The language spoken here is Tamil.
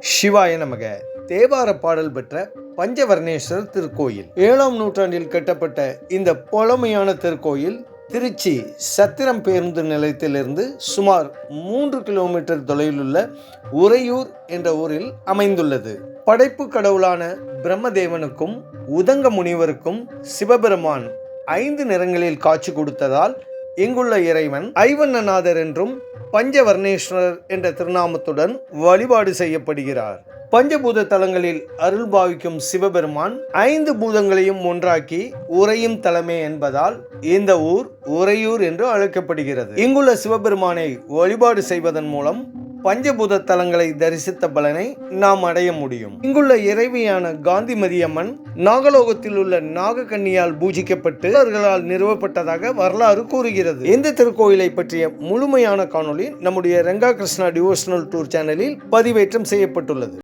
சிவாய நமக. தேவார பாடல் பெற்ற பஞ்சவர்ணேஸ்வரர் திருக்கோயில் 7ஆம் நூற்றாண்டில் கட்டப்பட்ட இந்த பழமையான திருக்கோயில் திருச்சி சத்திரம் பேருந்து நிலையத்திலிருந்து சுமார் 3 கிலோமீட்டர் தொலைவில் உள்ள உறையூர் என்ற ஊரில் அமைந்துள்ளது. படைப்பு கடவுளான பிரம்மதேவனுக்கும் உதங்க முனிவருக்கும் சிவபெருமான் 5 நிறங்களில் காட்சி கொடுத்ததால் இங்குள்ள இறைவன் ஐவண்ணநாதர் என்றும் பஞ்சவர்ணேஸ்வரர் என்ற திருநாமத்துடன் வழிபாடு செய்யப்படுகிறார். பஞ்சபூத தலங்களில் அருள் பாவிக்கும் சிவபெருமான் 5 பூதங்களையும் ஒன்றாக்கி உறையும் தலமே என்பதால் இந்த ஊர் உறையூர் என்று அழைக்கப்படுகிறது. இங்குள்ள சிவபெருமானை வழிபாடு செய்வதன் மூலம் பஞ்சபூத தலங்களை தரிசித்த பலனை நாம் அடைய முடியும். இங்குள்ள இறைவியான காந்திமதி அம்மன் நாகலோகத்தில் உள்ள நாகக்கன்னியால் பூஜிக்கப்பட்டு அவர்களால் நிறுவப்பட்டதாக வரலாறு கூறுகிறது. இந்த திருக்கோயிலை பற்றிய முழுமையான காணொளி நம்முடைய ரங்கா கிருஷ்ணா டிவோஷனல் டூர் சேனலில் பதிவேற்றம் செய்யப்பட்டுள்ளது.